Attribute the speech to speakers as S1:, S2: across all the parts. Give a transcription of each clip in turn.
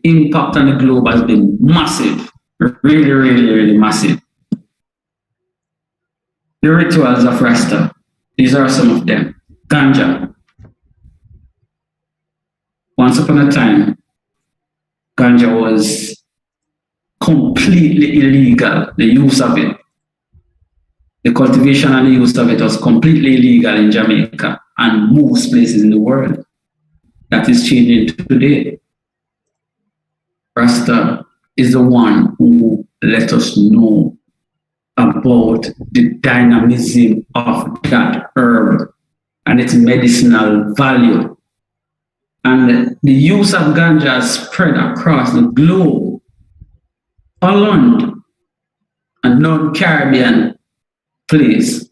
S1: impact on the globe has been massive, really, really, really massive. The rituals of Rasta, these are some of them. Ganja. Once upon a time, ganja was completely illegal, the use of it. The cultivation and the use of it was completely illegal in Jamaica and most places in the world. That is changing today. Rasta is the one who let us know about the dynamism of that herb and its medicinal value. And the use of ganja has spread across the globe. Holland, a non-Caribbean place,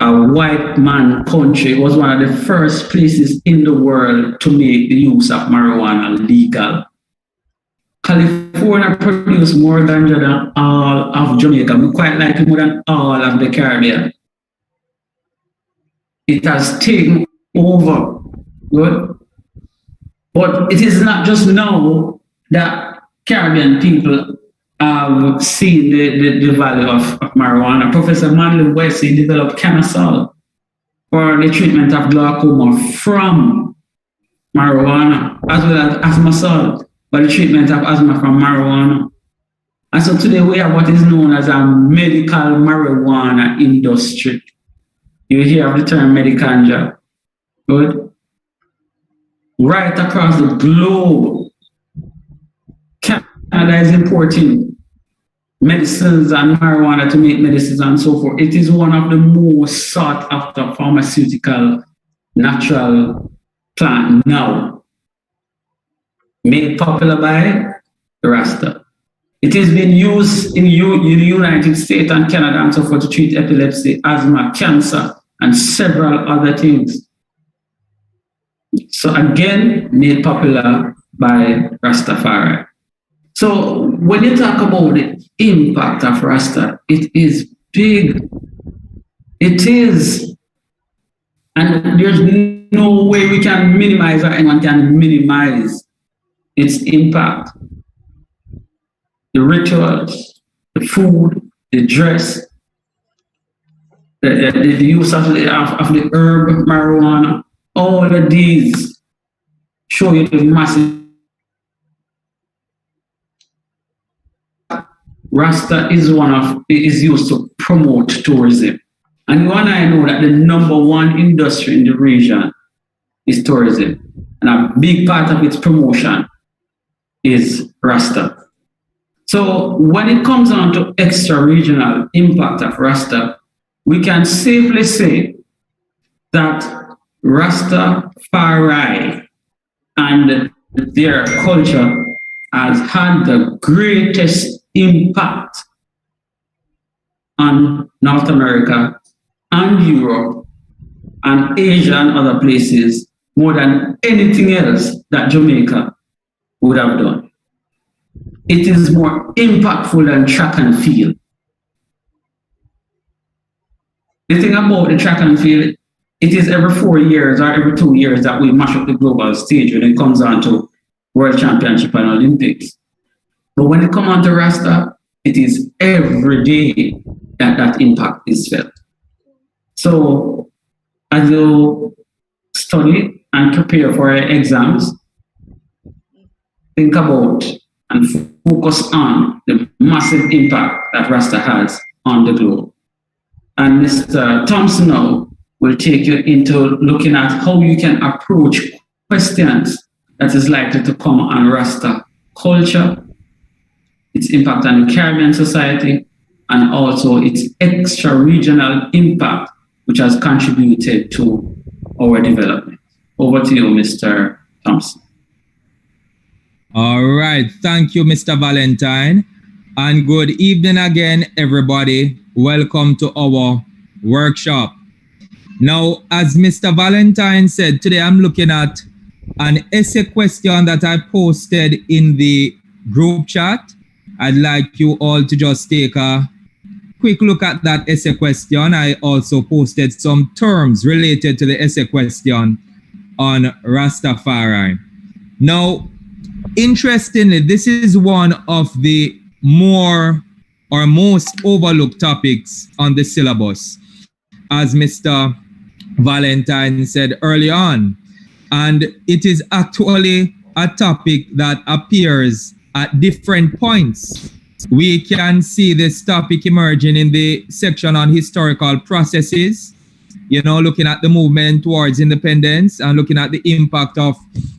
S1: a white man country, was one of the first places in the world to make the use of marijuana legal. California produced more ganja than all of Jamaica, quite likely more than all of the Caribbean. It has taken over. Good. But it is not just now that Caribbean people have seen the value of marijuana. Professor Manley Wesley developed cannasol for the treatment of glaucoma from marijuana, as well as asthma salt for the treatment of asthma from marijuana. And so today we have what is known as a medical marijuana industry. You hear of the term medicanja. Good. Right across the globe, Canada is importing medicines and marijuana to make medicines and so forth. It is one of the most sought after pharmaceutical natural plant now, made popular by the Rasta. It has been used in the United States and Canada and so forth to treat epilepsy, asthma, cancer, and several other things. So again, made popular by Rastafari. So when you talk about the impact of Rasta, it is big. It is. And there's no way we can minimize or anyone can minimize its impact. The rituals, the food, the dress, the use of the herb marijuana, all of these show you the massive. Rasta is used to promote tourism. And you and I know that the number one industry in the region is tourism. And a big part of its promotion is Rasta. So when it comes on to extra-regional impact of Rasta, we can safely say that Rastafari and their culture has had the greatest impact on North America and Europe and Asia and other places more than anything else that Jamaica would have done. It is more impactful than track and field. The thing about the track and field, it is every 4 years or every 2 years that we mash up the global stage when it comes on to World Championship and Olympics. But when it comes on to Rasta, it is every day that impact is felt. So as you study and prepare for your exams, think about and focus on the massive impact that Rasta has on the globe. And Mr. Thompson now will take you into looking at how you can approach questions that is likely to come on Rasta culture, its impact on the Caribbean society, and also its extra-regional impact, which has contributed to our development. Over to you, Mr. Thompson.
S2: All right. Thank you, Mr. Valentine. And good evening again, everybody. Welcome to our workshop. Now, as Mr. Valentine said, today I'm looking at an essay question that I posted in the group chat. I'd like you all to just take a quick look at that essay question. I also posted some terms related to the essay question on Rastafari. Now, Interestingly, this is one of the more or most overlooked topics on the syllabus, as Mr. Valentine said early on. And it is actually a topic that appears at different points. We can see this topic emerging in the section on historical processes, you know, looking at the movement towards independence and looking at the impact of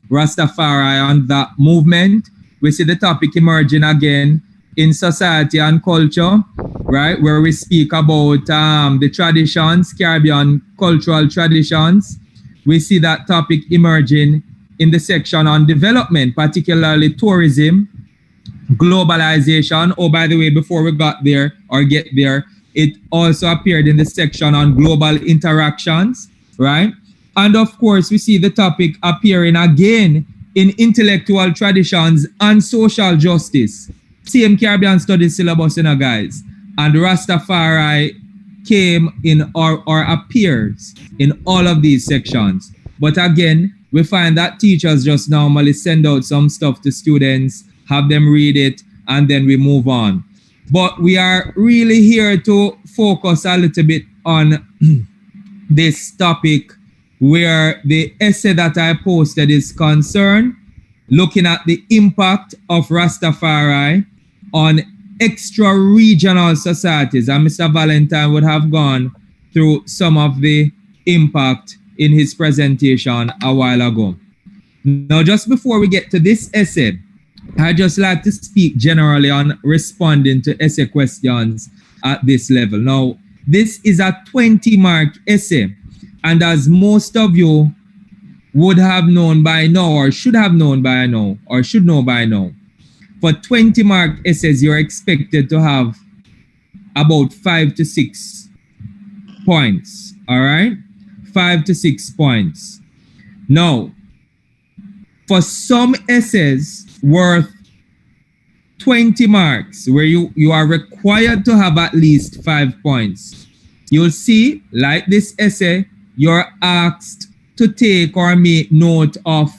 S2: Rastafari on that movement. We see the topic emerging again in society and culture, right, where we speak about the traditions, Caribbean cultural traditions. We see that topic emerging in the section on development, particularly tourism, globalization. Oh, by the way, before we got there or get there, it also appeared in the section on global interactions, right? And of course, we see the topic appearing again in intellectual traditions and social justice. Same Caribbean studies syllabus, you know, guys. And Rastafari came in or appears in all of these sections. But again, we find that teachers just normally send out some stuff to students, have them read it, and then we move on. But we are really here to focus a little bit on this topic where the essay that I posted is concerned, looking at the impact of Rastafari on extra-regional societies. And Mr. Valentine would have gone through some of the impact in his presentation a while ago. Now, just before we get to this essay, I just like to speak generally on responding to essay questions at this level. Now, this is a 20-mark essay, and as most of you would have known by now, or should have known by now, or should know by now, for 20-mark essays, you're expected to have about 5 to 6 points, all right? 5 to 6 points. Now, for some essays worth 20 marks, where you are required to have at least 5 points, you'll see, like this essay, you're asked to take or make note of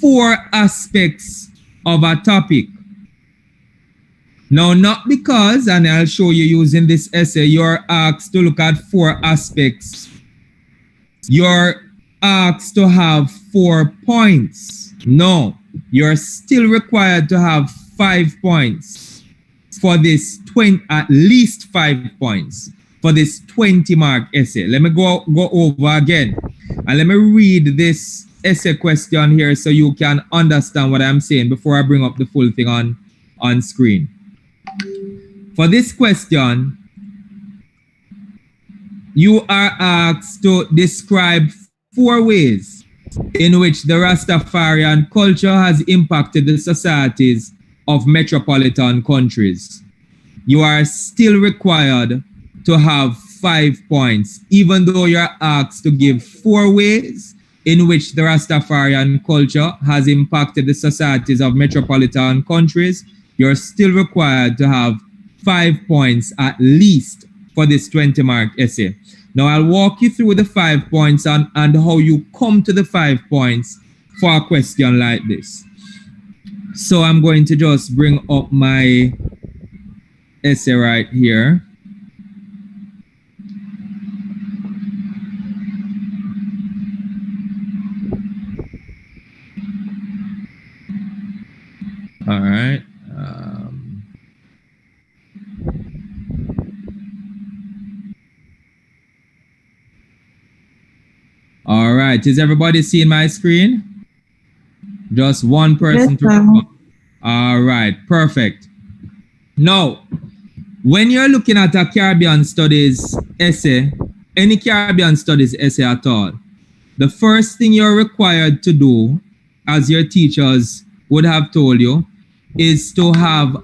S2: 4 aspects of a topic. Now, not because, and I'll show you using this essay, you're asked to look at 4 aspects. You're asked to have 4 points. No, you're still required to have 5 points for this at least 5 points for this 20-mark essay. Let me go over again, and let me read this essay question here so you can understand what I'm saying before I bring up the full thing on screen. For this question, you are asked to describe 4 ways in which the Rastafarian culture has impacted the societies of metropolitan countries. You are still required to have 5 points, even though you're asked to give 4 ways in which the Rastafarian culture has impacted the societies of metropolitan countries. You're still required to have 5 points at least for this 20-mark essay. Now, I'll walk you through the 5 points and how you come to the 5 points for a question like this. So I'm going to just bring up my essay right here. All right. All right. Is everybody seeing my screen? Just one person to respond. All right. Perfect. Now, when you're looking at a Caribbean Studies essay, any Caribbean Studies essay at all, the first thing you're required to do, as your teachers would have told you, is to have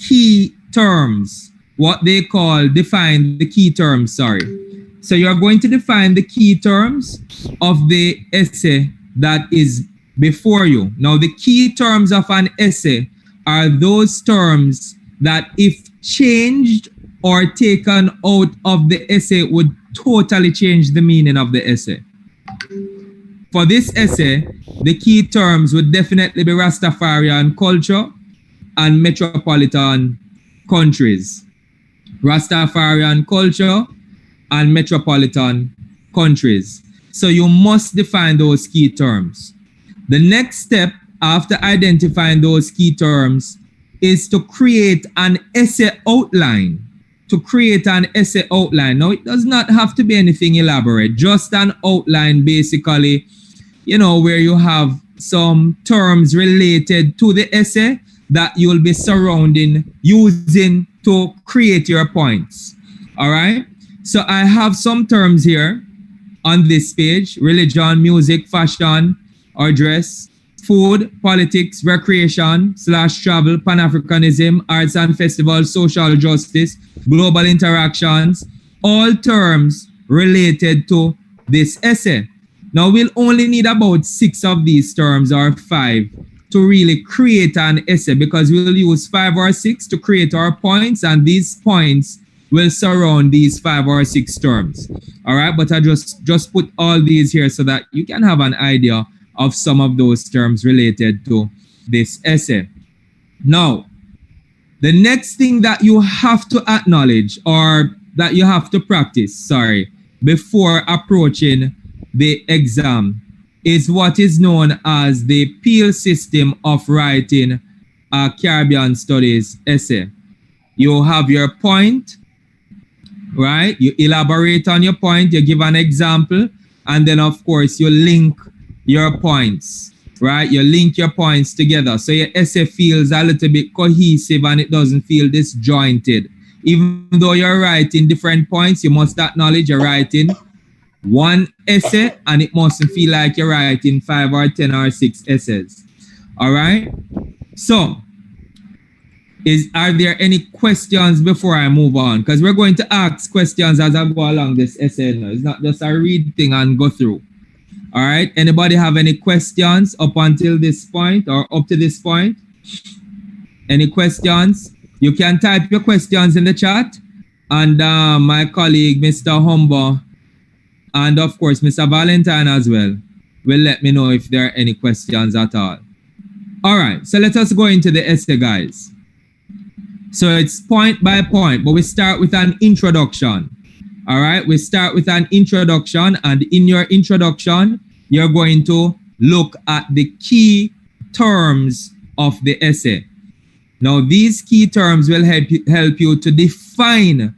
S2: key terms, what they call define the key terms, sorry. So you're going to define the key terms of the essay that is before you. Now, the key terms of an essay are those terms that if changed or taken out of the essay would totally change the meaning of the essay. for this essay, the key terms would definitely be Rastafarian culture and metropolitan countries. Rastafarian culture and metropolitan countries. So you must define those key terms. The next step after identifying those key terms is to create an essay outline. Now, it does not have to be anything elaborate, just an outline basically, where you have some terms related to the essay that you'll be using to create your points. All right. So I have some terms here on this page: religion, music, fashion or dress, food, politics, recreation / travel, Pan-Africanism, arts and festivals, social justice, global interactions, all terms related to this essay. Now we'll only need about 6 of these terms or 5 to really create an essay, because we'll use 5 or 6 to create our points, and these points will surround these 5 or 6 terms. All right, but I just put all these here so that you can have an idea of some of those terms related to this essay. Now, the next thing that you have to acknowledge, or that you have to practice, before approaching the exam, is what is known as the Peel system of writing a Caribbean Studies essay. You have your point, right? You elaborate on your point, you give an example, and then of course you link your points, right? You link your points together so your essay feels a little bit cohesive and it doesn't feel disjointed. Even though you're writing different points, you must acknowledge you're writing one essay and it mustn't feel like you're writing 5 or 10 or 6 essays. All right? So, are there any questions before I move on? Because we're going to ask questions as I go along this essay now. It's not just a read thing and go through. All right. Anybody have any questions up until this point or up to this point? Any questions? You can type your questions in the chat, and my colleague, Mr. Humber, and of course, Mr. Valentine as well, will let me know if there are any questions at all. All right. So let us go into the essay, guys. So it's point by point, but we start with an introduction. All right, we start with an introduction, and in your introduction, you're going to look at the key terms of the essay. Now, these key terms will help you to define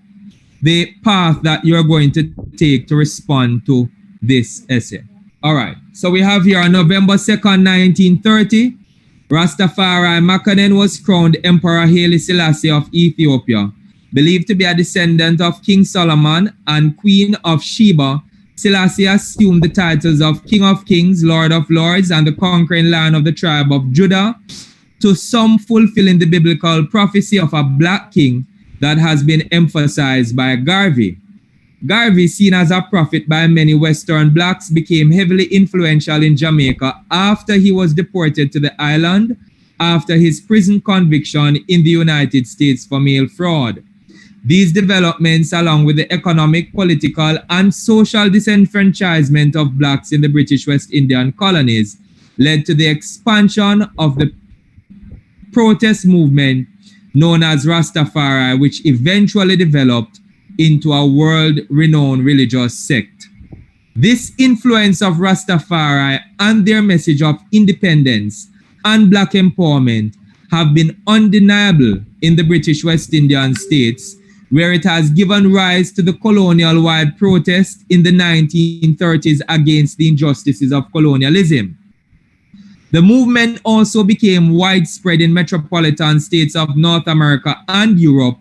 S2: the path that you're going to take to respond to this essay. All right, so we have here on November 2nd, 1930, Rastafari Makanen was crowned Emperor Haile Selassie of Ethiopia. Believed to be a descendant of King Solomon and Queen of Sheba, Selassie assumed the titles of King of Kings, Lord of Lords, and the conquering Lion of the tribe of Judah, to some fulfilling the biblical prophecy of a black king that has been emphasized by Garvey. Garvey, seen as a prophet by many Western blacks, became heavily influential in Jamaica after he was deported to the island after his prison conviction in the United States for mail fraud. These developments, along with the economic, political, and social disenfranchisement of blacks in the British West Indian colonies, led to the expansion of the protest movement known as Rastafari, which eventually developed into a world-renowned religious sect. This influence of Rastafari and their message of independence and black empowerment have been undeniable in the British West Indian states, where it has given rise to the colonial-wide protest in the 1930s against the injustices of colonialism. The movement also became widespread in metropolitan states of North America and Europe,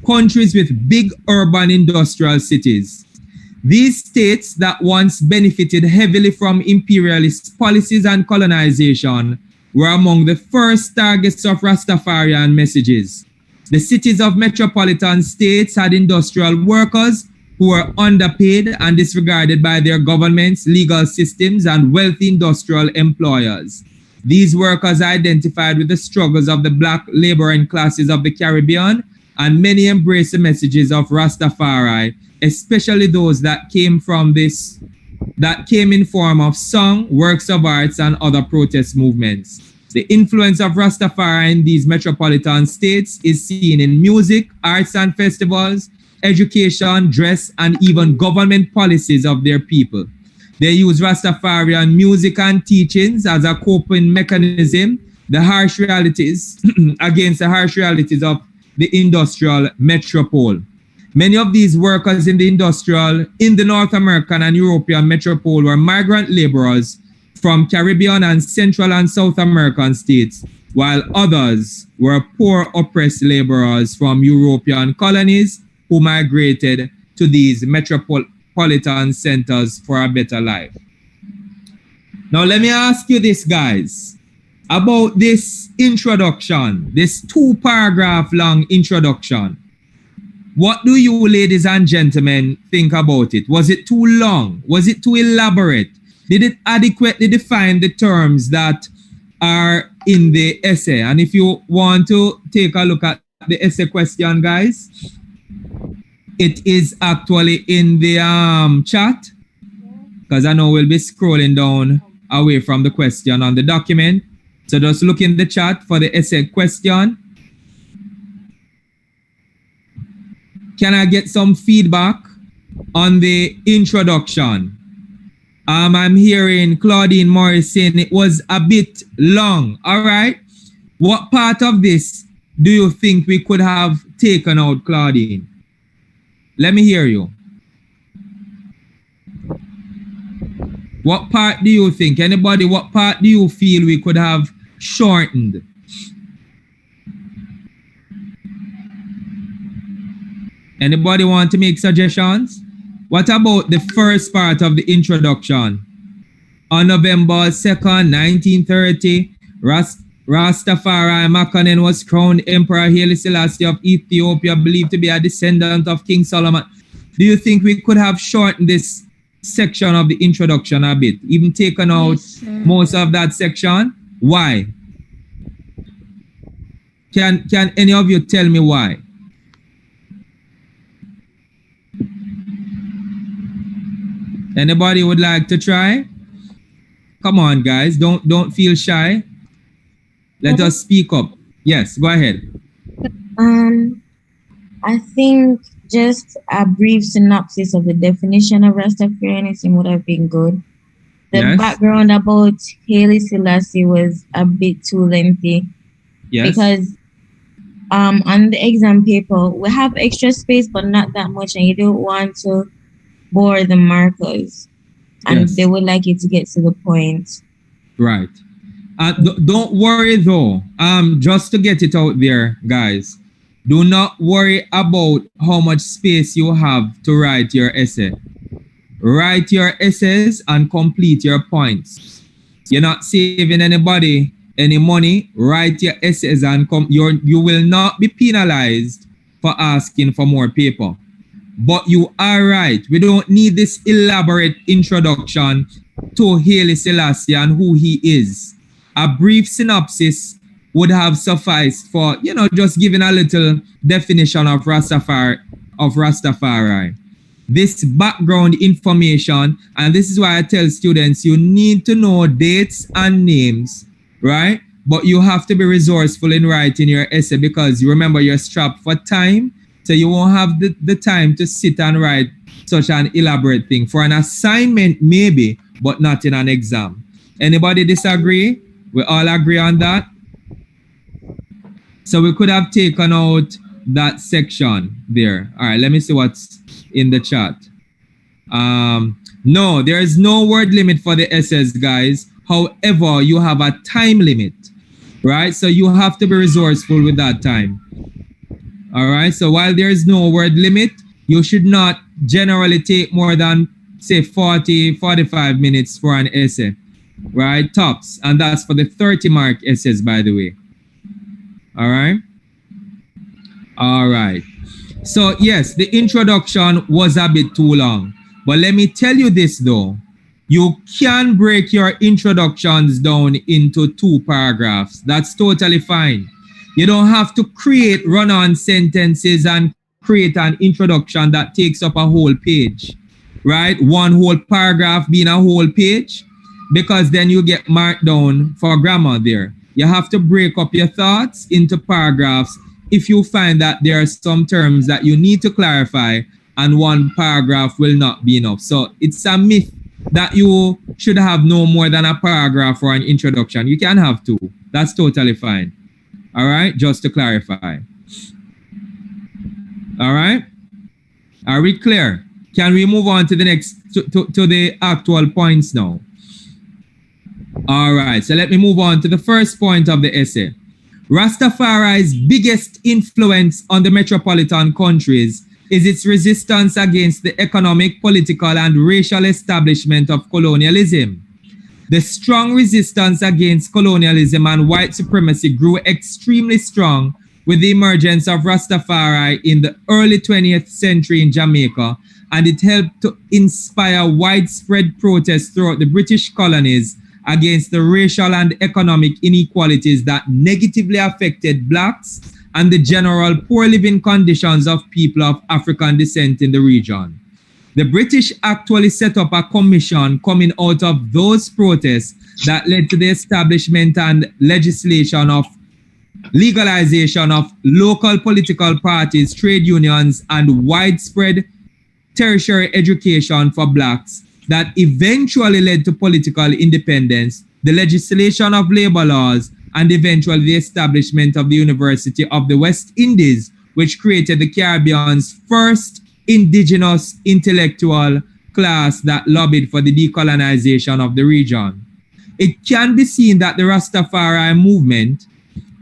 S2: countries with big urban industrial cities. These states that once benefited heavily from imperialist policies and colonization were among the first targets of Rastafarian messages. The cities of metropolitan states had industrial workers who were underpaid and disregarded by their governments, legal systems, and wealthy industrial employers. These workers identified with the struggles of the black laboring classes of the Caribbean, and many embraced the messages of Rastafari, especially those that came from this that came in form of song, works of arts, and other protest movements. The influence of Rastafari in these metropolitan states is seen in music, arts and festivals, education, dress, and even government policies of their people. They use Rastafarian music and teachings as a coping mechanism, the harsh realities against the harsh realities of the industrial metropole. Many of these workers in the North American and European metropole were migrant laborers from Caribbean and Central and South American states, while others were poor oppressed laborers from European colonies who migrated to these metropolitan centers for a better life. Now let me ask you this, guys, about this introduction, this 2-paragraph long introduction. What do you, ladies and gentlemen, think about it? Was it too long? Was it too elaborate? Did it adequately define the terms that are in the essay? And if you want to take a look at the essay question, guys, it is actually in the chat, because I know we'll be scrolling down away from the question on the document. So just look in the chat for the essay question. Can I get some feedback on the introduction? I'm hearing Claudine Morris saying it was a bit long. All right. What part of this do you think we could have taken out, Claudine? Let me hear you. What part do you think? Anybody, what part do you feel we could have shortened? Anybody want to make suggestions? What about the first part of the introduction? On November 2nd, 1930, Rastafari Makanen was crowned Emperor Haile Selassie of Ethiopia, believed to be a descendant of King Solomon. Do you think we could have shortened this section of the introduction a bit, even taken out most of that section? Why? Can any of you tell me why? Anybody would like to try? Come on, guys, don't feel shy. Let us speak up. Yes, go ahead.
S3: I think just a brief synopsis of the definition of Rastafarianism would have been good. The background about Haile Selassie was a bit too lengthy. Yes. Because on the exam paper, we have extra space, but not that much, and you don't want to bore the markers. And they would like you to get to the point. Right.
S2: Don't worry though, just to get it out there, guys, do not worry about how much space you have to write your essay. Write your essays and complete your points. You're not saving anybody any money. Write your essays and you will not be penalized for asking for more paper. But you are right. We don't need this elaborate introduction to Haile Selassie and who he is. A brief synopsis would have sufficed for, just giving a little definition of Rastafari. This background information, and this is why I tell students, you need to know dates and names, right? But you have to be resourceful in writing your essay, because you remember you're strapped for time, so you won't have the time to sit and write such an elaborate thing. For an assignment, maybe, but not in an exam. Anybody disagree? We all agree on that? So we could have taken out that section there. All right, let me see what's in the chat. No, there is no word limit for the essays, guys. However, you have a time limit, right? So you have to be resourceful with that time. All right, so while there is no word limit, you should not generally take more than, say, 45 minutes for an essay, right? Tops. And that's for the 30-mark essays, by the way. All right. All right. So, yes, the introduction was a bit too long. But let me tell you this, though. You can break your introductions down into 2 paragraphs. That's totally fine. You don't have to create run-on sentences and create an introduction that takes up a whole page. right? One whole paragraph being a whole page, because then you get marked down for grammar there. You have to break up your thoughts into paragraphs if you find that there are some terms that you need to clarify and one paragraph will not be enough. So it's a myth that you should have no more than a paragraph or an introduction. You can have two. That's totally fine. All right, just to clarify. All right, are we clear? Can we move on to the next, to the actual points now? All right, so let me move on to the first point of the essay. Rastafari's biggest influence on the metropolitan countries is its resistance against the economic, political, and racial establishment of colonialism. The strong resistance against colonialism and white supremacy grew extremely strong with the emergence of Rastafari in the early 20th century in Jamaica, and it helped to inspire widespread protests throughout the British colonies against the racial and economic inequalities that negatively affected blacks and the general poor living conditions of people of African descent in the region. The British actually set up a commission coming out of those protests that led to the establishment and legalization of local political parties, trade unions, and widespread tertiary education for blacks that eventually led to political independence, the legislation of labor laws, and eventually the establishment of the University of the West Indies, which created the Caribbean's first indigenous intellectual class that lobbied for the decolonization of the region. It can be seen that the Rastafari movement,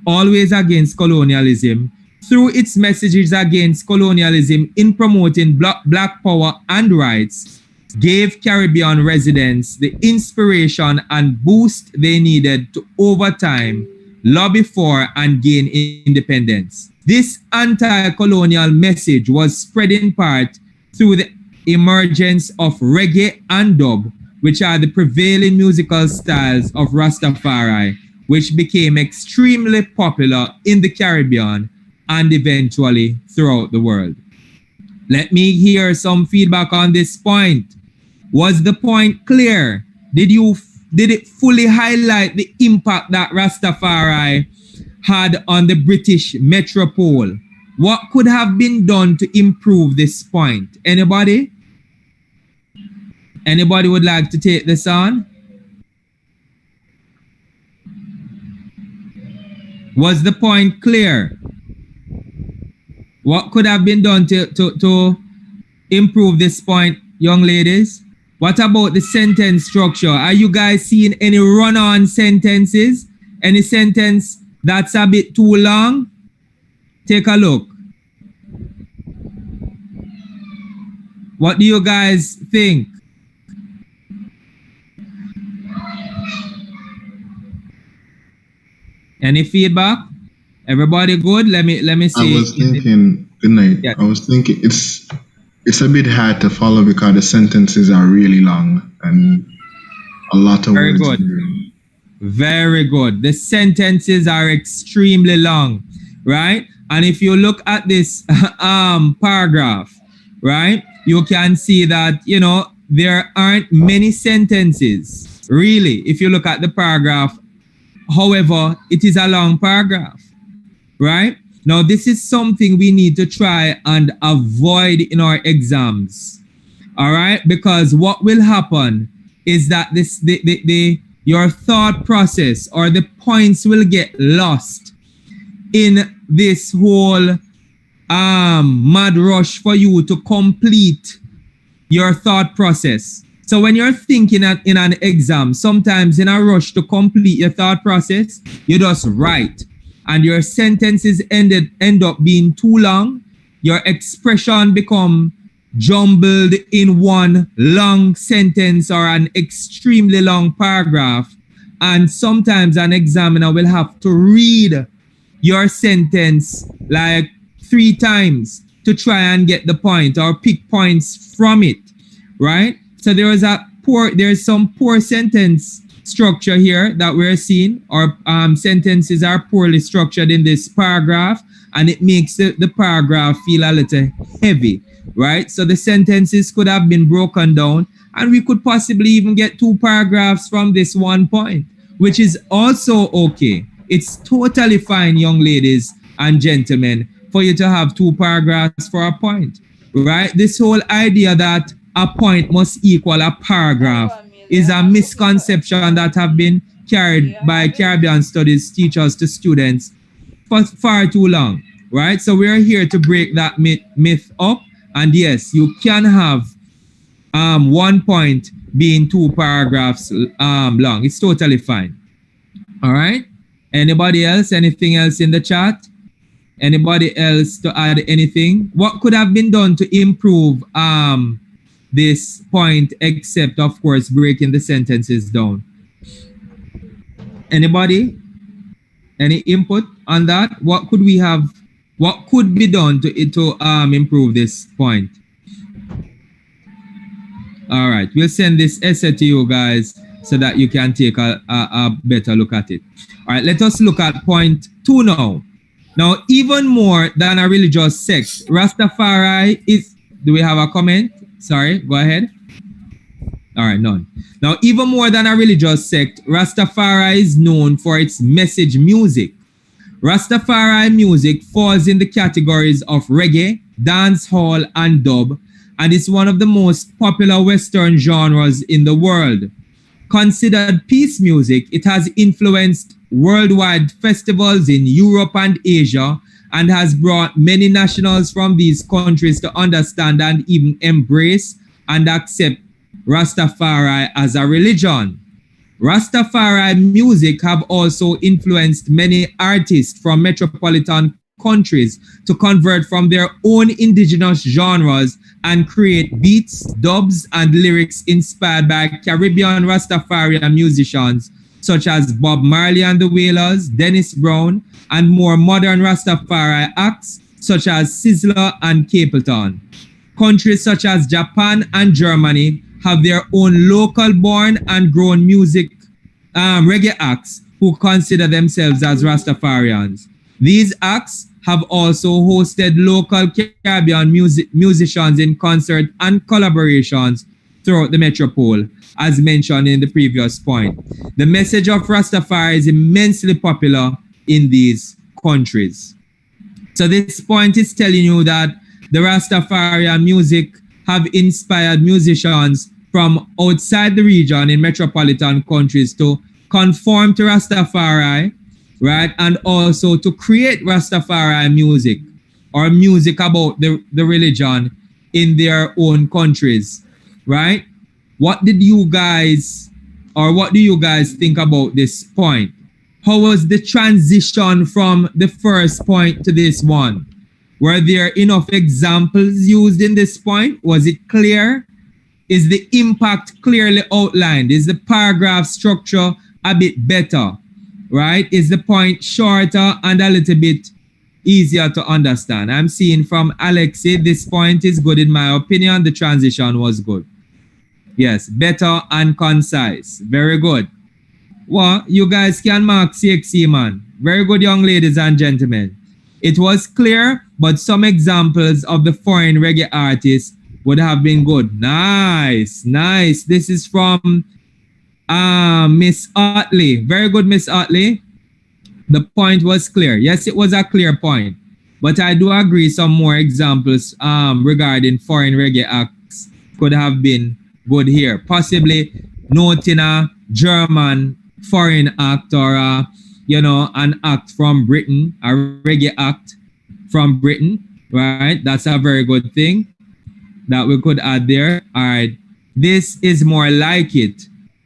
S2: always against colonialism, through its messages against colonialism in promoting black power and rights, gave Caribbean residents the inspiration and boost they needed to, over time, lobby for and gain independence. This anti-colonial message was spread in part through the emergence of reggae and dub, which are the prevailing musical styles of Rastafari, which became extremely popular in the Caribbean and eventually throughout the world. Let me hear some feedback on this point. Was the point clear? Did it fully highlight the impact that Rastafari had on the British metropole? What could have been done to improve this point? Anybody? Anybody would like to take this on? Was the point clear? What could have been done to improve this point, young ladies? What about the sentence structure? Are you guys seeing any run-on sentences? Any sentence that's a bit too long? Take a look. What do you guys think? Any feedback? Everybody good? Let me see.
S4: I was thinking, good night.
S2: Yeah.
S4: I was thinking it's a bit hard to follow because the sentences are really long and a lot of
S2: Very
S4: words.
S2: good. Very good. The sentences are extremely long, right? And if you look at this paragraph, right, you can see that, you know, there aren't many sentences, really, if you look at the paragraph. However, it is a long paragraph, right? Now, this is something we need to try and avoid in our exams, all right? Because what will happen is that your thought process or the points will get lost in this whole mad rush for you to complete your thought process. So when you're thinking in an exam, sometimes in a rush to complete your thought process, you just write. And your sentences end up being too long. Your expression become jumbled in one long sentence or an extremely long paragraph. And sometimes an examiner will have to read your sentence like 3 times to try and get the point or pick points from it, right? So there's some poor sentence structure here that we're seeing, or sentences are poorly structured in this paragraph, and it makes the paragraph feel a little heavy, right? So the sentences could have been broken down, and we could possibly even get 2 paragraphs from this one point, which is also okay. It's totally fine, young ladies and gentlemen, for you to have 2 paragraphs for a point, right? This whole idea that a point must equal a paragraph is a misconception that have been carried by Caribbean studies teachers to students for far too long, right? So we're here to break that myth up. And yes, you can have 1 point being 2 paragraphs long. It's totally fine. All right. Anybody else? Anything else in the chat? Anybody else to add anything? What could have been done to improve this point, except of course breaking the sentences down? Anybody? Any input on that? What could we have? What could be done to improve this point? All right, we'll send this essay to you guys so that you can take a better look at it. All right, let us look at point 2 now. Now, even more than a religious sect, Rastafari is... Do we have a comment? Sorry, go ahead. All right, none. Now, even more than a religious sect, Rastafari is known for its message music. Rastafari music falls in the categories of reggae, dancehall, and dub, and is one of the most popular Western genres in the world. Considered peace music, it has influenced worldwide festivals in Europe and Asia, and has brought many nationals from these countries to understand and even embrace and accept Rastafari as a religion. Rastafari music have also influenced many artists from metropolitan countries to convert from their own indigenous genres and create beats, dubs, and lyrics inspired by Caribbean Rastafarian musicians such as Bob Marley and the Wailers, Dennis Brown, and more modern Rastafari acts such as Sizzler and Capleton. Countries such as Japan and Germany have their own local born and grown music reggae acts who consider themselves as Rastafarians. These acts have also hosted local Caribbean musicians in concert and collaborations throughout the metropole, as mentioned in the previous point. The message of Rastafari is immensely popular in these countries. So this point is telling you that the Rastafarian music have inspired musicians from outside the region in metropolitan countries to conform to Rastafari, right? And also to create Rastafari music or music about the religion in their own countries, right? What do you guys think about this point? How was the transition from the first point to this one? Were there enough examples used in this point? Was it clear? Is the impact clearly outlined? Is the paragraph structure a bit better, right? Is the point shorter and a little bit easier to understand? I'm seeing from Alexi, this point is good in my opinion. The transition was good. Yes, better and concise. Very good. Well, you guys can mark CXC, man. Very good, young ladies and gentlemen. It was clear, but some examples of the foreign reggae artists would have been good. Nice, nice. This is from Miss Utley. Very good, Miss Utley. The point was clear. Yes, it was a clear point. But I do agree some more examples regarding foreign reggae acts could have been good here. Possibly noting a German foreign act or an act from Britain, a reggae act from Britain, right? That's a very good thing that we could add there. All right, this is more like it,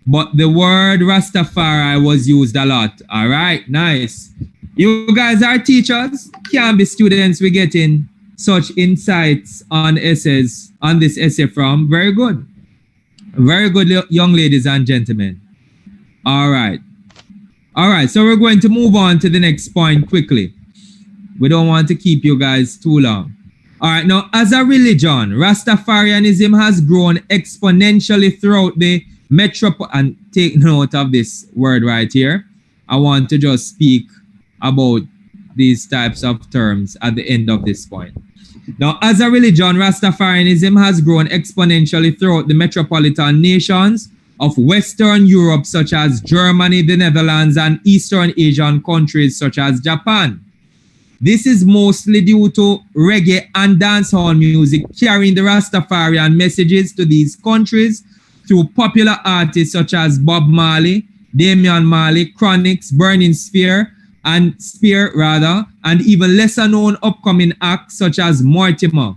S2: but the word Rastafari was used a lot. All right, nice. You guys are teachers, can be students. We're getting such insights on essays, on this essay from. Very good. Very good, young ladies and gentlemen. All right. All right, so we're going to move on to the next point quickly. We don't want to keep you guys too long. All right, now as a religion, Rastafarianism has grown exponentially throughout the and take note of this word right here. I want to just speak about these types of terms at the end of this point. Now, as a religion, Rastafarianism has grown exponentially throughout the metropolitan nations of Western Europe, such as Germany, the Netherlands, and Eastern Asian countries such as Japan. This is mostly due to reggae and dancehall music carrying the Rastafarian messages to these countries through popular artists such as Bob Marley, Damian Marley, Chronix, Burning Spear, and even lesser known upcoming acts such as Mortimer.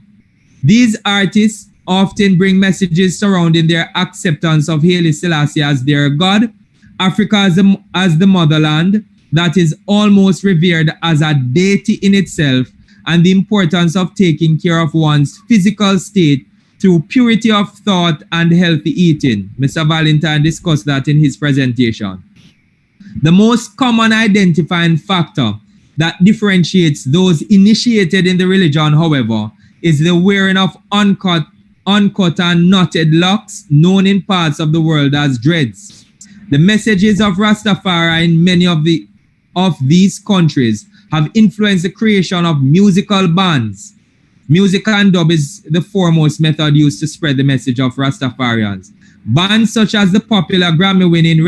S2: These artists often bring messages surrounding their acceptance of Haile Selassie as their God, Africa as the motherland that is almost revered as a deity in itself, and the importance of taking care of one's physical state through purity of thought and healthy eating. Mr. Valentine discussed that in his presentation. The most common identifying factor that differentiates those initiated in the religion, however, is the wearing of uncut and knotted locks, known in parts of the world as dreads. The messages of Rastafari in many of these countries have influenced the creation of musical bands. Music and dub is the foremost method used to spread the message of Rastafarians. Bands such as the popular Grammy-winning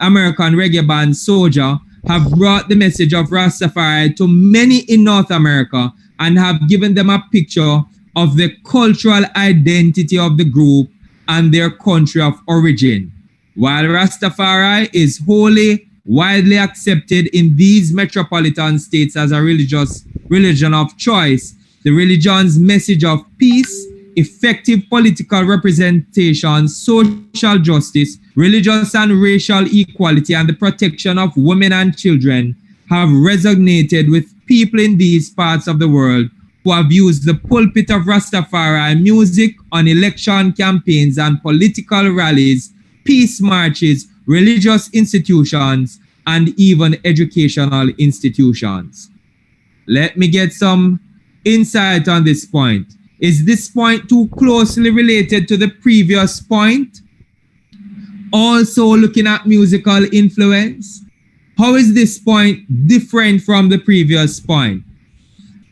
S2: American reggae band Soulja have brought the message of Rastafari to many in North America and have given them a picture of the cultural identity of the group and their country of origin. While Rastafari is widely accepted in these metropolitan states as a religion of choice, the religion's message of peace, effective political representation, social justice, religious and racial equality, and the protection of women and children have resonated with people in these parts of the world who have used the pulpit of Rastafari music on election campaigns and political rallies, peace marches, religious institutions, and even educational institutions. Let me get some insight on this point. Is this point too closely related to the previous point? Also looking at musical influence. How is this point different from the previous point?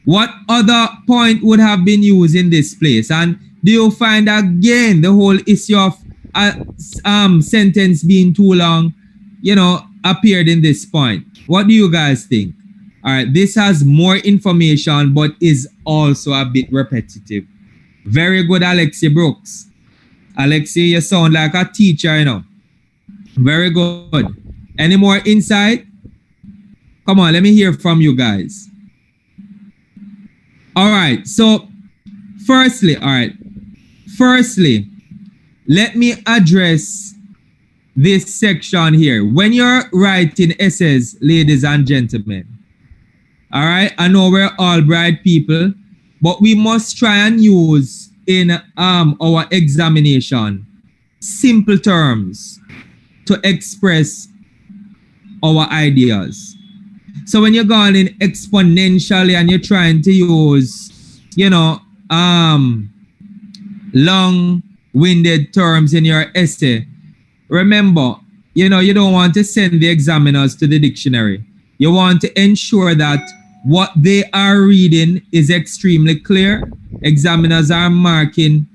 S2: What other point would have been used in this place? And do you find again the whole issue of sentence being too long, appeared in this point? What do you guys think? All right, this has more information, but is also a bit repetitive. Very good, Alexi Brooks. Alexi, you sound like a teacher, Very good. Any more insight? Come on, let me hear from you guys. All right, so firstly, let me address this section here. When you're writing essays, ladies and gentlemen, all right, I know we're all bright people, but we must try and use in our examination simple terms to express our ideas. So when you're going in exponentially and you're trying to use, long-winded terms in your essay, remember, you don't want to send the examiners to the dictionary. You want to ensure that what they are reading is extremely clear. Examiners are marking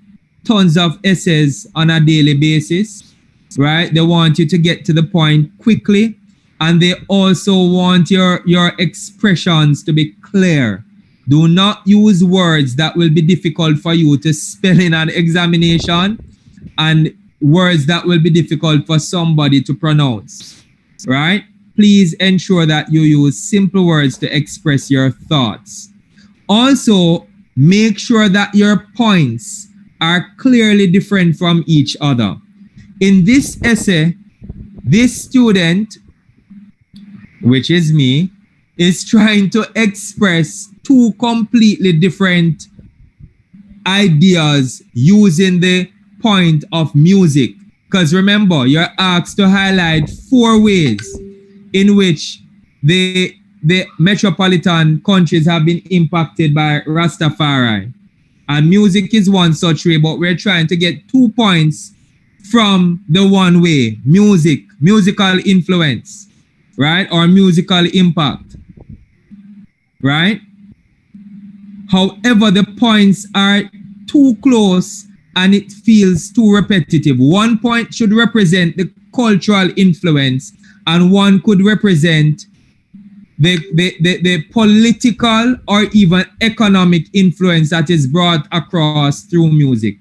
S2: tons of essays on a daily basis, right? They want you to get to the point quickly, and they also want your expressions to be clear. Do not use words that will be difficult for you to spell in an examination and words that will be difficult for somebody to pronounce, right? Please ensure that you use simple words to express your thoughts. Also, make sure that your points are clearly different from each other. In this essay, this student, which is me, is trying to express two completely different ideas using the point of music. Because remember, you're asked to highlight 4 ways in which the metropolitan countries have been impacted by Rastafari. And music is one such way, but we're trying to get 2 points from the one way, musical influence, right? Or musical impact, right? However, the points are too close and it feels too repetitive. One point should represent the cultural influence and one could represent the political or even economic influence that is brought across through music.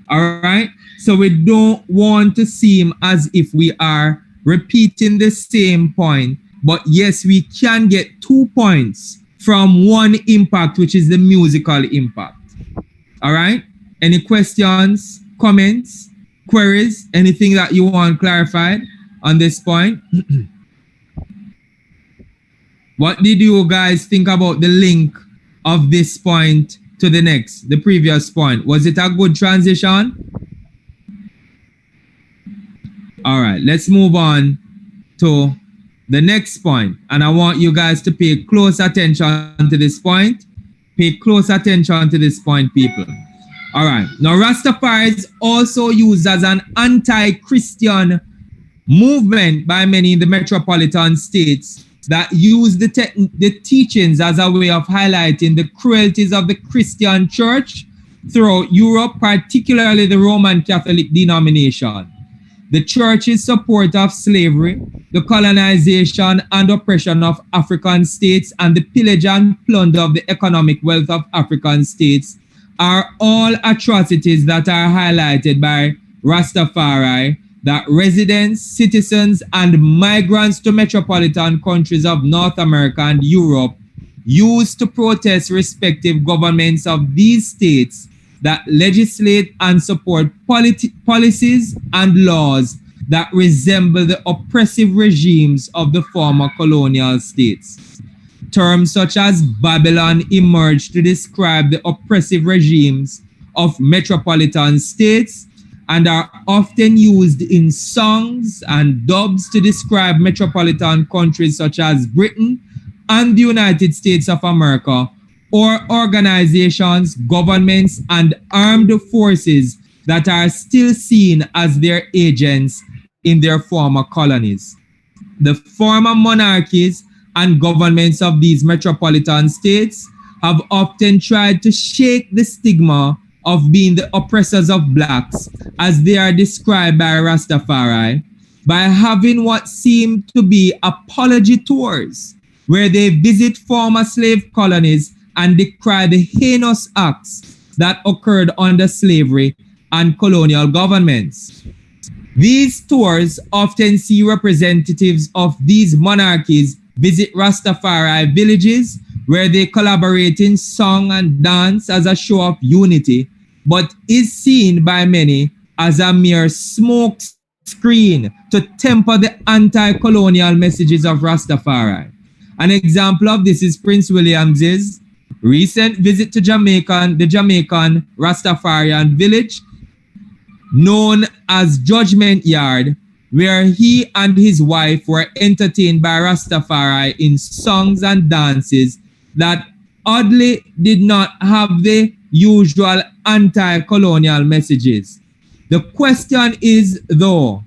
S2: All right? So we don't want to seem as if we are repeating the same point, but yes, we can get 2 points from one impact, which is the musical impact. All right? Any questions, comments, queries, anything that you want clarified on this point? What did you guys think about the link of this point to the previous point? Was it a good transition? All right, let's move on to the next point. And I want you guys to pay close attention to this point. Pay close attention to this point, people. All right, now Rastafari is also used as an anti-Christian movement by many in the metropolitan states that use the teachings as a way of highlighting the cruelties of the Christian church throughout Europe, particularly the Roman Catholic denomination. The church's support of slavery, the colonization and oppression of African states, and the pillage and plunder of the economic wealth of African states are all atrocities that are highlighted by Rastafari that residents, citizens, and migrants to metropolitan countries of North America and Europe use to protest respective governments of these states that legislate and support policies and laws that resemble the oppressive regimes of the former colonial states. Terms such as Babylon emerged to describe the oppressive regimes of metropolitan states and are often used in songs and dubs to describe metropolitan countries such as Britain and the United States of America, or organizations, governments, and armed forces that are still seen as their agents in their former colonies. The former monarchies and governments of these metropolitan states have often tried to shake the stigma of being the oppressors of blacks, as they are described by Rastafari, by having what seem to be apology tours, where they visit former slave colonies and decry the heinous acts that occurred under slavery and colonial governments. These tours often see representatives of these monarchies visit Rastafari villages where they collaborate in song and dance as a show of unity, but is seen by many as a mere smoke screen to temper the anti-colonial messages of Rastafari. An example of this is Prince William's recent visit to the Jamaican Rastafarian village known as Judgment Yard, where he and his wife were entertained by Rastafari in songs and dances that oddly did not have the usual anti-colonial messages. The question is, though,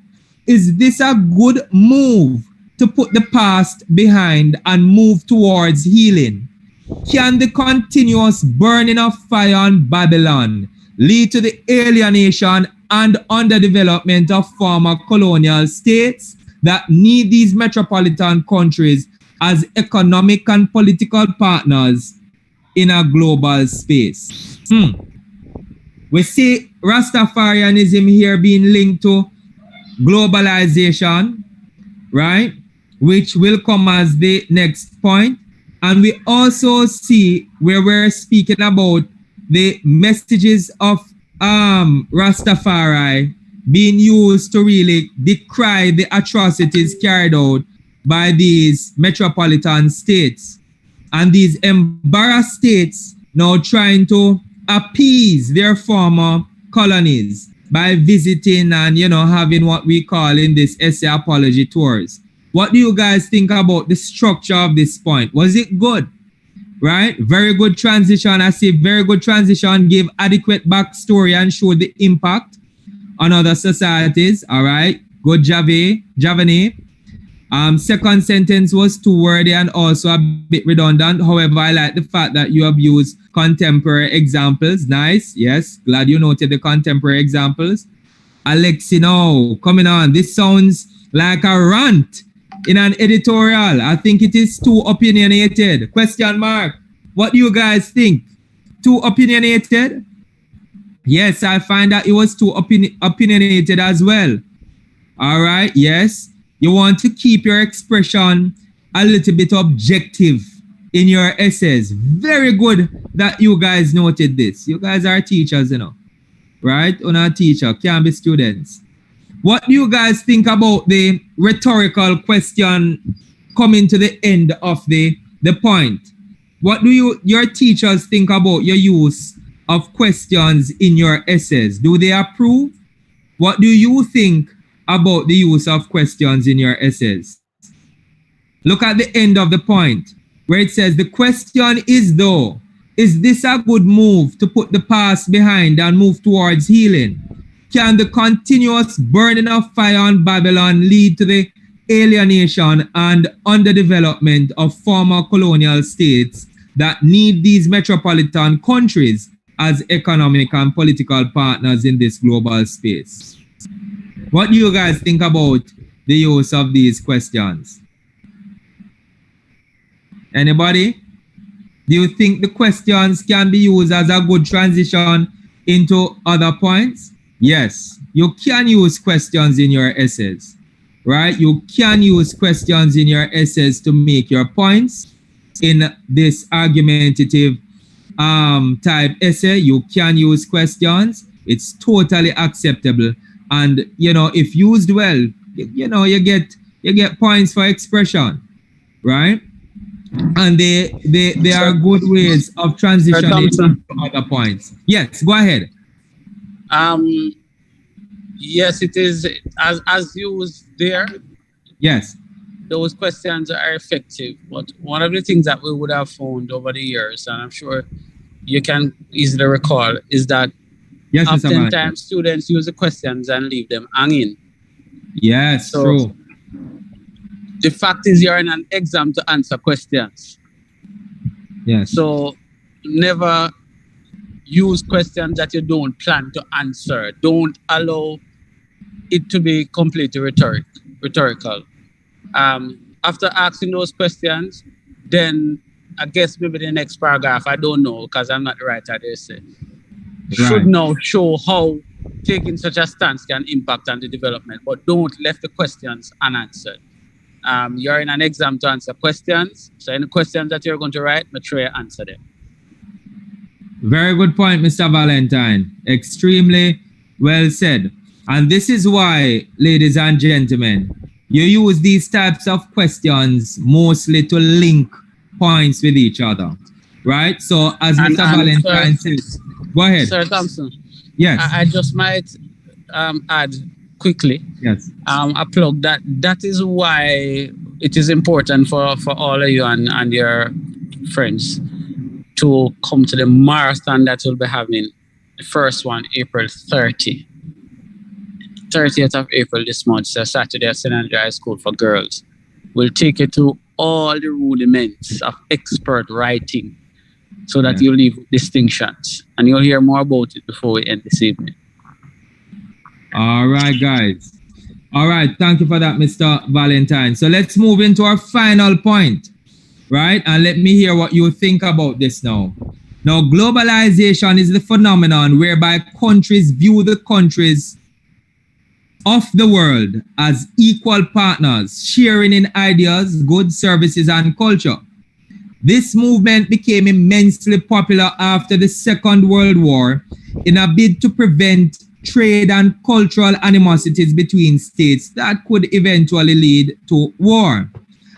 S2: is this a good move to put the past behind and move towards healing? Can the continuous burning of fire on Babylon lead to the alienation and underdevelopment of former colonial states that need these metropolitan countries as economic and political partners in a global space? We see Rastafarianism here being linked to globalization, right? Which will come as the next point. And we also see where we're speaking about the messages of Rastafari being used to really decry the atrocities carried out by these metropolitan states. And these embarrassed states now trying to appease their former colonies by visiting and, having what we call in this essay apology tours. What do you guys think about the structure of this point? Was it good? Right? Very good transition. I see very good transition, give adequate backstory and show the impact on other societies. All right. Good Javani. Second sentence was too wordy and also a bit redundant. However, I like the fact that you have used contemporary examples. Nice. Yes. Glad you noted the contemporary examples. Alexino, coming on. This sounds like a rant in an editorial. I think it is too opinionated. Question mark. What do you guys think? Too opinionated? Yes, I find that it was too opinionated as well. All right. Yes. You want to keep your expression a little bit objective in your essays. Very good that you guys noted this. You guys are teachers, you know. Right? You're not a teacher, can be students. What do you guys think about the rhetorical question coming to the end of the point? What do your teachers think about your use of questions in your essays? Do they approve? What do you think about the use of questions in your essays? Look at the end of the point where it says, the question is though, is this a good move to put the past behind and move towards healing? Can the continuous burning of fire on Babylon lead to the alienation and underdevelopment of former colonial states that need these metropolitan countries as economic and political partners in this global space? What do you guys think about the use of these questions? Anybody? Do you think the questions can be used as a good transition into other points? Yes, you can use questions in your essays, right? You can use questions in your essays to make your points. In this argumentative type essay, you can use questions. It's totally acceptable. And, you know, if used well, you get points for expression, right? And they are good ways of transitioning to other points. Yes, go ahead.
S5: Yes, it is as used there.
S2: Yes.
S5: Those questions are effective. But one of the things that we would have found over the years, and I'm sure you can easily recall, is that
S2: yes,
S5: oftentimes students use the questions and leave them hanging.
S2: Yes, so, true.
S5: The fact is you're in an exam to answer questions.
S2: Yes.
S5: So never use questions that you don't plan to answer. Don't allow it to be completely rhetorical. After asking those questions, then I guess maybe the next paragraph, I don't know because I'm not the writer of the essay, should now show how taking such a stance can impact on the development, but don't leave the questions unanswered. You're in an exam to answer questions, so any questions that you're going to write, make sure you answer them.
S2: Very good point, Mr. Valentine. Extremely well said. And this is why, ladies and gentlemen, you use these types of questions mostly to link points with each other, right? So as Mr. Valentine says, go ahead.
S5: Sir Thompson.
S2: Yes.
S5: I just might add quickly.
S2: Yes.
S5: A plug that is why it is important for all of you and your friends to come to the marathon that we'll be having. The first one, April 30th of April this month, so Saturday at St. Andrew High School for girls. We'll take you through all the rudiments of expert writing so that you leave with distinctions. And you'll hear more about it before we end this evening.
S2: All right, guys. All right, thank you for that, Mr. Valentine. So let's move into our final point, right? And let me hear what you think about this now. Now, globalization is the phenomenon whereby countries view the countries of the world as equal partners, sharing in ideas, goods, services, and culture. This movement became immensely popular after the Second World War in a bid to prevent trade and cultural animosities between states that could eventually lead to war.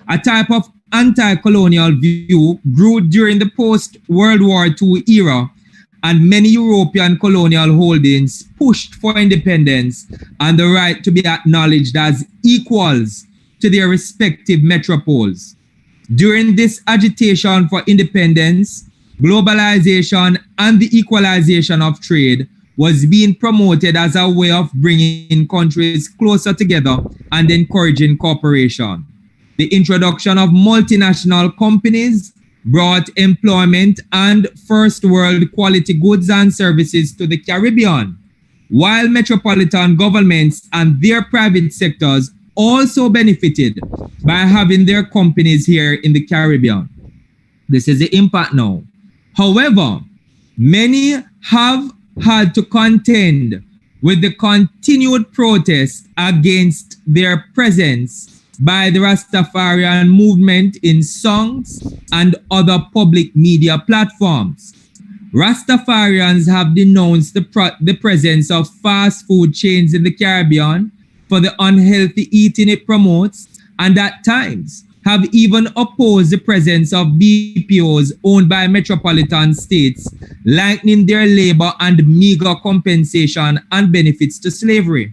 S2: A type of anti-colonial view grew during the post-World War II era, and many European colonial holdings pushed for independence and the right to be acknowledged as equals to their respective metropoles. During this agitation for independence, globalization, and the equalization of trade was being promoted as a way of bringing countries closer together and encouraging cooperation. The introduction of multinational companies brought employment and first world quality goods and services to the Caribbean, while metropolitan governments and their private sectors also benefited by having their companies here in the Caribbean. This is the impact now. However, many have had to contend with the continued protest against their presence by the Rastafarian movement in songs and other public media platforms. Rastafarians have denounced the presence of fast food chains in the Caribbean for the unhealthy eating it promotes, and at times have even opposed the presence of BPOs owned by metropolitan states, likening their labor and meager compensation and benefits to slavery.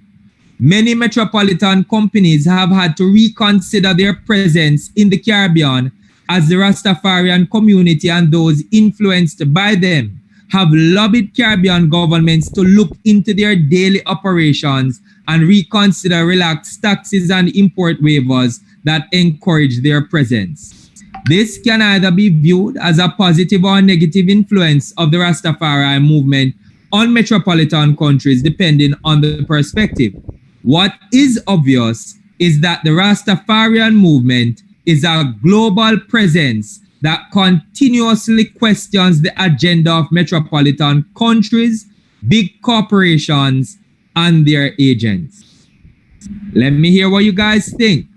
S2: Many metropolitan companies have had to reconsider their presence in the Caribbean as the Rastafarian community and those influenced by them have lobbied Caribbean governments to look into their daily operations and reconsider relaxed taxes and import waivers that encourage their presence. This can either be viewed as a positive or negative influence of the Rastafari movement on metropolitan countries, depending on the perspective. What is obvious is that the Rastafarian movement is a global presence that continuously questions the agenda of metropolitan countries, big corporations, and their agents. Let me hear what you guys think.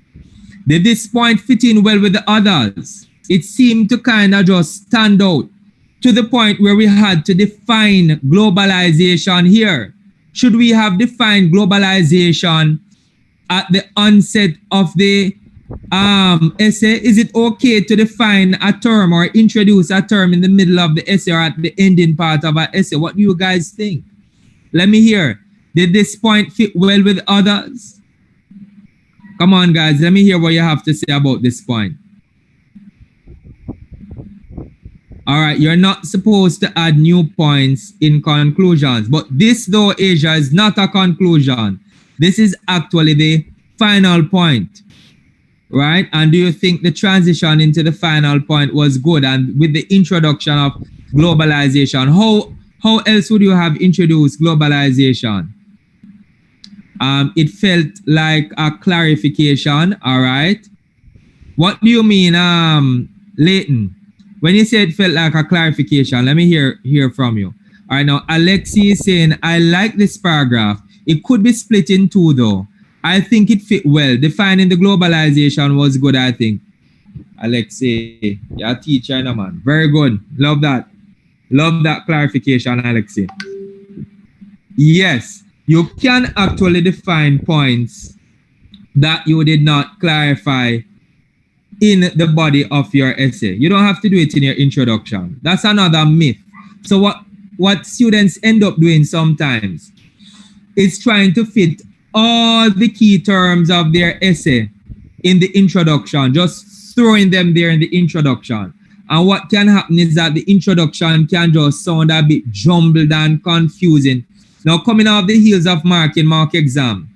S2: Did this point fit in well with the others? It seemed to kind of just stand out to the point where we had to define globalization here. Should we have defined globalization at the onset of the essay? Is it okay to define a term or introduce a term in the middle of the essay or at the ending part of an essay? What do you guys think? Let me hear. Did this point fit well with others? Come on, guys. Let me hear what you have to say about this point. All right, you're not supposed to add new points in conclusions. But this, though, Asia, is not a conclusion. This is actually the final point, right? And do you think the transition into the final point was good? And with the introduction of globalization, how else would you have introduced globalization? It felt like a clarification, all right? What do you mean, Leighton? When you say it felt like a clarification, let me hear from you. All right, now, Alexi is saying, I like this paragraph. It could be split in two, though. I think it fit well. Defining the globalization was good, I think. Alexi, you're a teacher, no, man. Very good. Love that. Love that clarification, Alexi. Yes, you can actually define points that you did not clarify in the body of your essay. You don't have to do it in your introduction. That's another myth. So what students end up doing sometimes is trying to fit all the key terms of their essay in the introduction, just throwing them there in the introduction. And what can happen is that the introduction can just sound a bit jumbled and confusing. Now, coming off the heels of marking mock exam,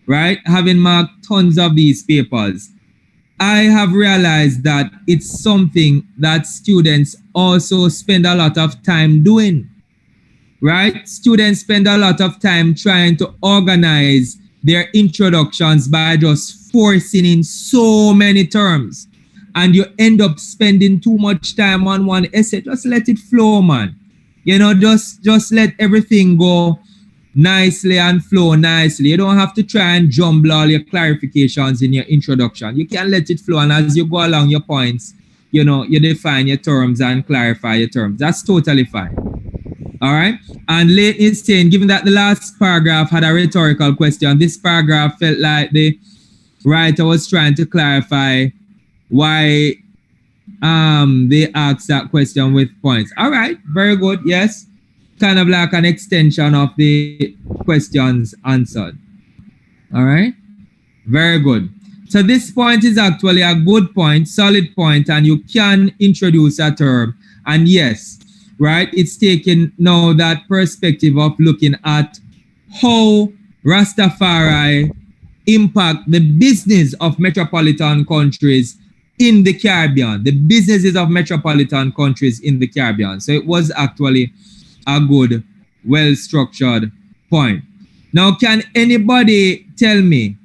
S2: right? Having marked tons of these papers, I have realized that it's something that students also spend a lot of time doing, right? Students spend a lot of time trying to organize their introductions by just forcing in so many terms. And you end up spending too much time on one essay. Just let it flow, man. You know, just let everything go nicely and flow nicely. You don't have to try and jumble all your clarifications in your introduction. You can let it flow, and as you go along your points, you know, you define your terms and clarify your terms. That's totally fine. All right. And Leighton is saying, given that the last paragraph had a rhetorical question, this paragraph felt like the writer was trying to clarify why they asked that question with points. All right. Very good. Yes. Kind of like an extension of the questions answered. All right. Very good. So this point is actually a good point, solid point, and you can introduce a term. And yes, right? It's taking now that perspective of looking at how Rastafari impact the business of metropolitan countries in the Caribbean, the businesses of metropolitan countries in the Caribbean. So it was actually a good, well-structured point. Now, can anybody tell me,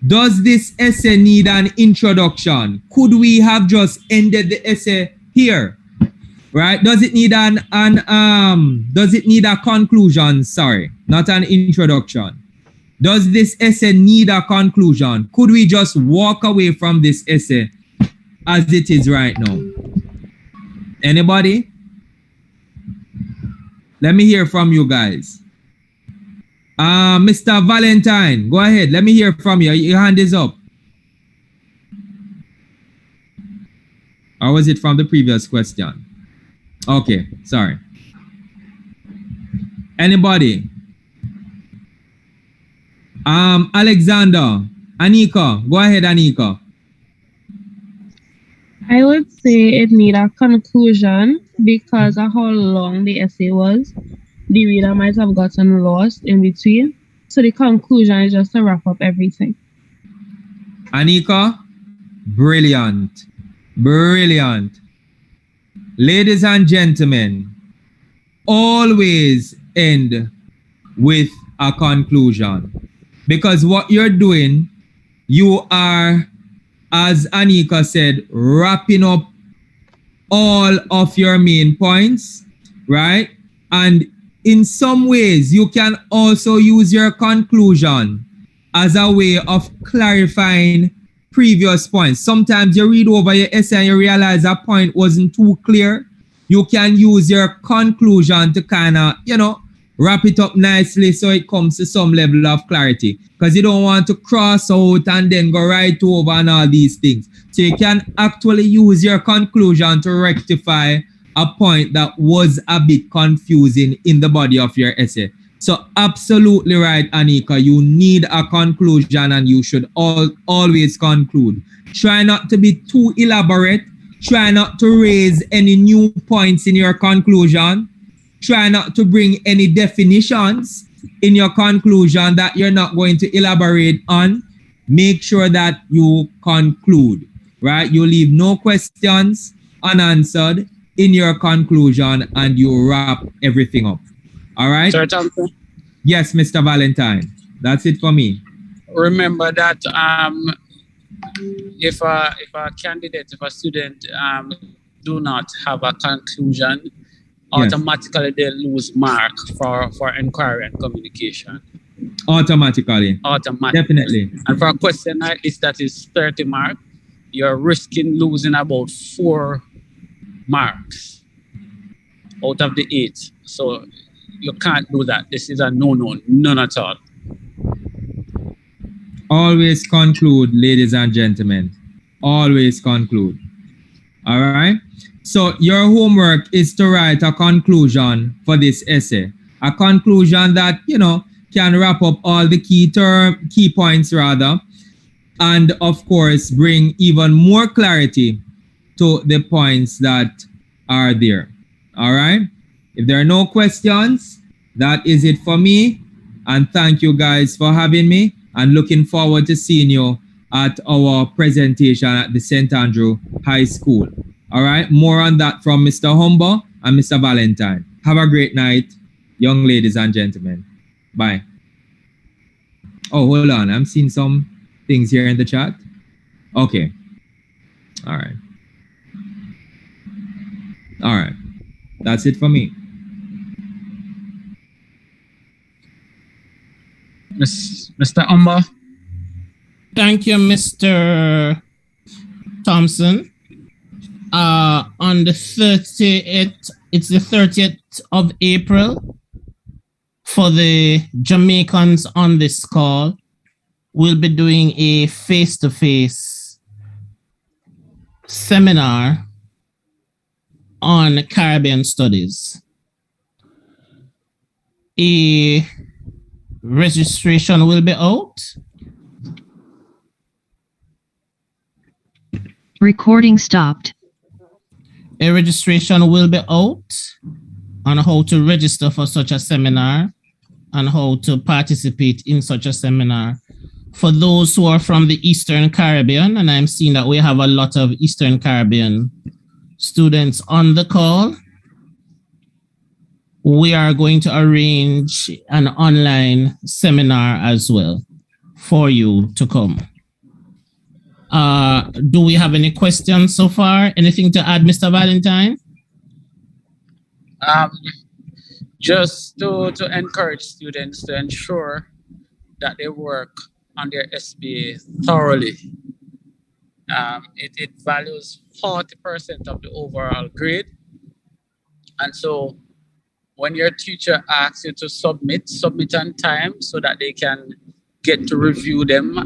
S2: does this essay need an introduction? Could we have just ended the essay here? Right? Does it need does it need a conclusion? Sorry, not an introduction. Does this essay need a conclusion? Could we just walk away from this essay as it is right now? Anybody? Let me hear from you guys. Mr. Valentine, go ahead. Let me hear from you. Your hand is up. Or was it from the previous question? Okay, sorry. Anybody? Alexander, Anika, go ahead, Anika.
S6: I would say it need a conclusion because of how long the essay was. The reader might have gotten lost in between. So the conclusion is just to wrap up everything.
S2: Anika, brilliant. Brilliant. Ladies and gentlemen, always end with a conclusion. Because what you're doing, you are, as Anika said, wrapping up all of your main points, right? And in some ways, you can also use your conclusion as a way of clarifying previous points. Sometimes you read over your essay and you realize that point wasn't too clear. You can use your conclusion to kind of, wrap it up nicely so it comes to some level of clarity. Because you don't want to cross out and then go right over and all these things. So you can actually use your conclusion to rectify a point that was a bit confusing in the body of your essay. So absolutely right, Anika. You need a conclusion and you should always conclude. Try not to be too elaborate. Try not to raise any new points in your conclusion. Try not to bring any definitions in your conclusion that you're not going to elaborate on. Make sure that you conclude, right? You leave no questions unanswered in your conclusion and you wrap everything up. All right?
S5: Sir Thompson?
S2: Yes, Mr. Valentine. That's it for me.
S5: Remember that if a candidate, if a student do not have a conclusion, automatically they lose mark for inquiry and communication.
S2: Automatically. Definitely.
S5: And for a question like this that is 30 mark, you're risking losing about 4 marks out of the 8. So you can't do that. This is a no-no, none at all.
S2: Always conclude, ladies and gentlemen. Always conclude. All right? So your homework is to write a conclusion for this essay. A conclusion that, can wrap up all the key points rather. And of course, bring even more clarity to the points that are there. All right? If there are no questions, that is it for me. And thank you guys for having me. And looking forward to seeing you at our presentation at the St. Andrew High School. All right, more on that from Mr. Humber and Mr. Valentine. Have a great night, young ladies and gentlemen. Bye. Oh, hold on. I'm seeing some things here in the chat. Okay. All right. All right. That's it for me.
S5: Mr. Humber.
S7: Thank you, Mr. Thompson. On the 30th, it's the 30th of April. For the Jamaicans on this call, we'll be doing a face-to-face seminar on Caribbean studies. A registration will be out.
S8: Recording stopped.
S7: A registration will be out on how to register for such a seminar and how to participate in such a seminar. For those who are from the Eastern Caribbean, and I'm seeing that we have a lot of Eastern Caribbean students on the call, we are going to arrange an online seminar as well for you to come. Do we have any questions so far? Anything to add, Mr. Valentine?
S5: Just to encourage students to ensure that they work on their SBA thoroughly. It values 40% of the overall grade. And so when your teacher asks you to submit on time so that they can get to review them,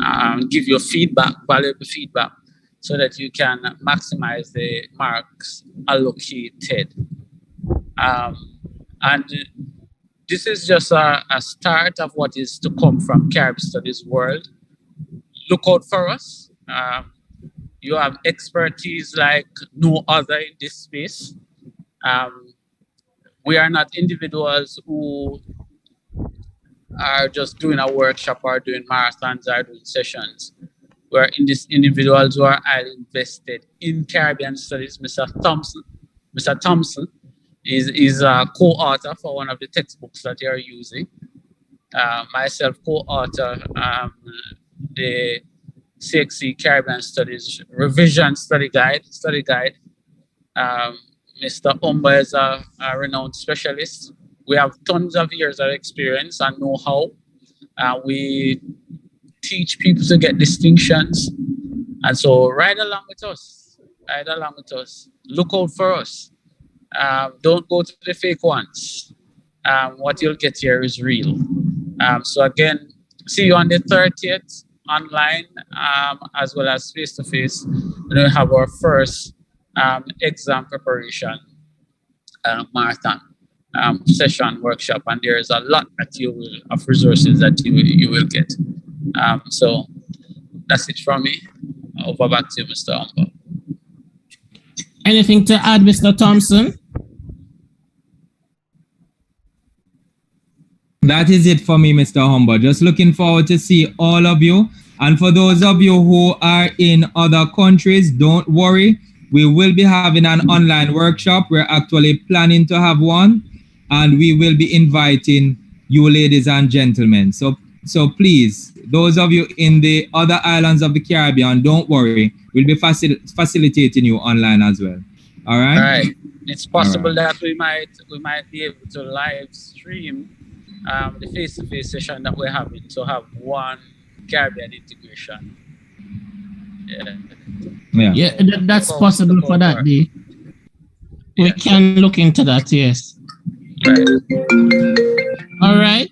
S5: give you feedback, valuable feedback, so that you can maximize the marks allocated. And this is just a start of what is to come from Carib Studies world. Look out for us. You have expertise like no other in this space. We are not individuals who are just doing a workshop or doing marathons or doing sessions. We're in these individuals who are highly invested in Caribbean studies. Mr. Thompson is a co-author for one of the textbooks that you're using. Myself co-author the CXC Caribbean Studies Revision Study Guide. Mr. Humber is a renowned specialist. We have tons of years of experience and know-how. We teach people to get distinctions. And so ride along with us. Look out for us. Don't go to the fake ones. What you'll get here is real. So again, see you on the 30th online, as well as face-to-face. We'll have our first exam preparation marathon session workshop, and there is a lot that of resources that you will get. So that's it from me. Over back to you, Mr. Humber.
S7: Anything to add, Mr. Thompson?
S2: That is it for me, Mr. Humber. Just looking forward to see all of you. And for those of you who are in other countries, don't worry. We will be having an online workshop. We're actually planning to have one, and we will be inviting you, ladies and gentlemen. So please, those of you in the other islands of the Caribbean, don't worry. We'll be facilitating you online as well. All right?
S5: All right. It's possible that we might be able to live stream the face-to-face session that we're having to have one Caribbean integration.
S7: Yeah, that's possible for that day. We can look into that, yes.
S5: Right.
S7: All right.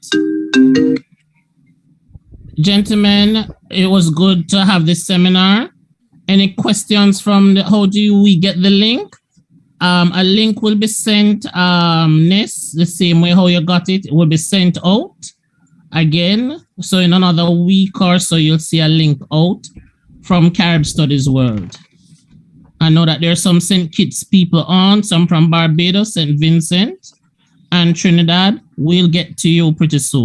S7: Gentlemen, it was good to have this seminar. Any questions from how do we get the link? A link will be sent, Ness, the same way how you got it. It will be sent out again. So in another week or so, you'll see a link out from Carib Studies World. I know that there are some St. Kitts people on, some from Barbados, St. Vincent, and Trinidad. We'll get to you pretty soon.